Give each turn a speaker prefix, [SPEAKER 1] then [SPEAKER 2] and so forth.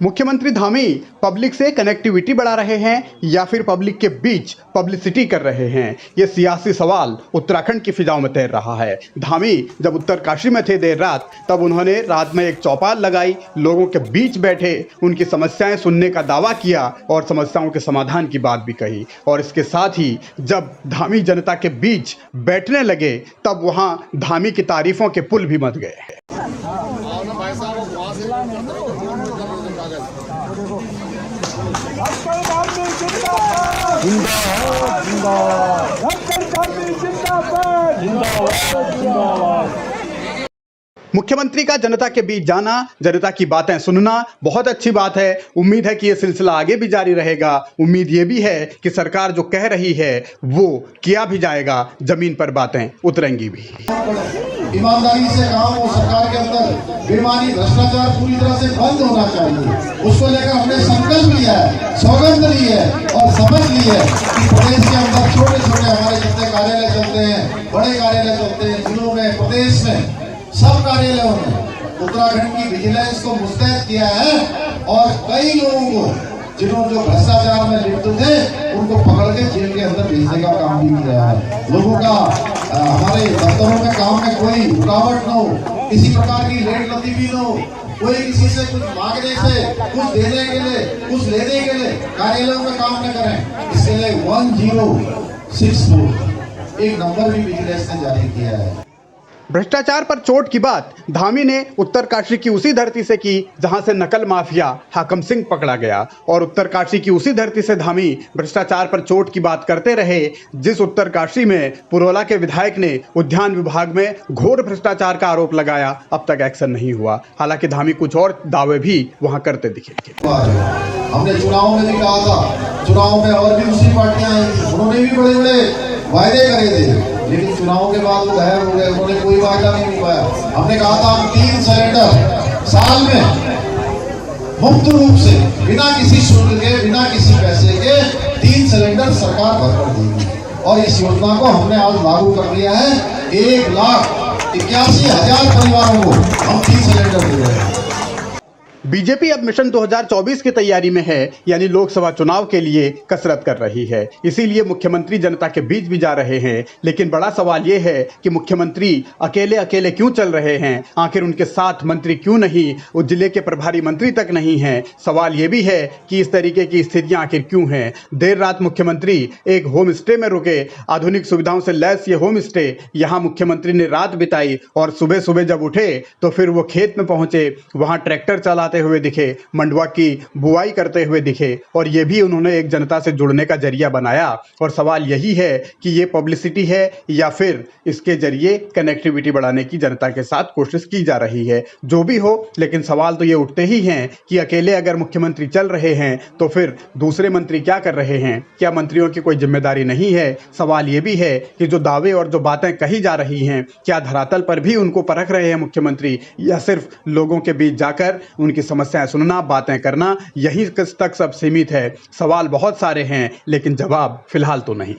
[SPEAKER 1] मुख्यमंत्री धामी पब्लिक से कनेक्टिविटी बढ़ा रहे हैं या फिर पब्लिक के बीच पब्लिसिटी कर रहे हैं, ये सियासी सवाल उत्तराखंड की फिजाओं में तैर रहा है। धामी जब उत्तरकाशी में थे देर रात, तब उन्होंने रात में एक चौपाल लगाई, लोगों के बीच बैठे, उनकी समस्याएं सुनने का दावा किया और समस्याओं के समाधान की बात भी कही। और इसके साथ ही जब धामी जनता के बीच बैठने लगे, तब वहां धामी की तारीफों के पुल भी मच गए। मुख्यमंत्री का जनता के बीच जाना, जनता की बातें सुनना बहुत अच्छी बात है। उम्मीद है कि ये सिलसिला आगे भी जारी रहेगा। उम्मीद ये भी है कि सरकार जो कह रही है वो किया भी जाएगा, जमीन पर बातें उतरेंगी भी।
[SPEAKER 2] ईमानदारी से काम हो, सरकार के अंदर बेईमानी भ्रष्टाचार पूरी तरह से बंद होना चाहिए। उसको लेकर हमने संकल्प लिया है, सौगंध ली है और समझ ली है कि प्रदेश के अंदर छोटे छोटे हमारे जितने कार्यालय चलते हैं, बड़े कार्यालय चलते हैं, जिलों में, प्रदेश में, सब कार्यालयों में उत्तराखंड की विजिलेंस को मुस्तैद किया है और कई लोगों को जिन्होंने जो भ्रष्टाचार में लिप्त थे उनको पकड़ के जेल के अंदर भेजने का काम भी किया है। लोगों का हमारे दफ्तरों में काम में कोई रुकावट न हो, किसी प्रकार की लेट लतीफी न हो, कोई किसी से कुछ मांगने से, कुछ देने के लिए, कुछ लेने के लिए कार्यालयों में काम न करें। इसके लिए 1064 एक नंबर भी विजिलेंस ने जारी किया है।
[SPEAKER 1] भ्रष्टाचार पर चोट की बात धामी ने उत्तरकाशी की उसी धरती से की जहां से नकल माफिया हाकम सिंह पकड़ा गया, और उत्तरकाशी की उसी धरती से धामी भ्रष्टाचार पर चोट की बात करते रहे जिस उत्तरकाशी में पुरोला के विधायक ने उद्यान विभाग में घोर भ्रष्टाचार का आरोप लगाया, अब तक एक्शन नहीं हुआ। हालांकि धामी कुछ और दावे भी वहां करते दिखे।
[SPEAKER 2] हमने चुनाव में भी कहा था, चुनाव में और भी दूसरी पार्टियां आई थी, उन्होंने भी बड़े बड़े वायदे करे थे, लेकिन चुनाव के बाद वो गायब हो गए, उन्होंने कोई वायदा नहीं निभाया। हमने कहा था हम 3 सिलेंडर साल में मुफ्त रूप से, बिना किसी शुल्क के, बिना किसी पैसे के 3 सिलेंडर सरकार भरकर देगी, और इस योजना को हमने आज लागू कर दिया है। 1,81,000 परिवारों को हम 3 सिलेंडर दे रहे हैं।
[SPEAKER 1] बीजेपी अब मिशन 2024 की तैयारी में है, यानी लोकसभा चुनाव के लिए कसरत कर रही है। इसीलिए मुख्यमंत्री जनता के बीच भी जा रहे हैं। लेकिन बड़ा सवाल यह है कि मुख्यमंत्री अकेले अकेले क्यों चल रहे हैं? आखिर उनके साथ मंत्री क्यों नहीं, उस जिले के प्रभारी मंत्री तक नहीं हैं? सवाल यह भी है कि इस तरीके की स्थितियां आखिर क्यों हैं? देर रात मुख्यमंत्री एक होम स्टे में रुके, आधुनिक सुविधाओं से लैस ये होम स्टे, यहाँ मुख्यमंत्री ने रात बिताई और सुबह सुबह जब उठे तो फिर वो खेत में पहुंचे, वहां ट्रैक्टर चलाते हुए दिखे, मंडुआ की बुआई करते हुए दिखे, और ये भी उन्होंने एक जनता से जुड़ने का जरिया बनाया। और सवाल यही है कि ये पब्लिसिटी है या फिर इसके जरिए कनेक्टिविटी बढ़ाने की जनता के साथ कोशिश की जा रही है। जो भी हो, लेकिन सवाल तो ये उठते ही हैं कि अकेले अगर मुख्यमंत्री चल रहे हैं तो फिर दूसरे मंत्री क्या कर रहे हैं? क्या मंत्रियों की कोई जिम्मेदारी नहीं है? सवाल ये भी है कि जो दावे और जो बातें कही जा रही हैं, क्या धरातल पर भी उनको परख रहे हैं मुख्यमंत्री, या सिर्फ लोगों के बीच जाकर उनकी समस्याएं सुनना, बातें करना, यही तक सब सीमित है? सवाल बहुत सारे हैं, लेकिन जवाब फिलहाल तो नहीं।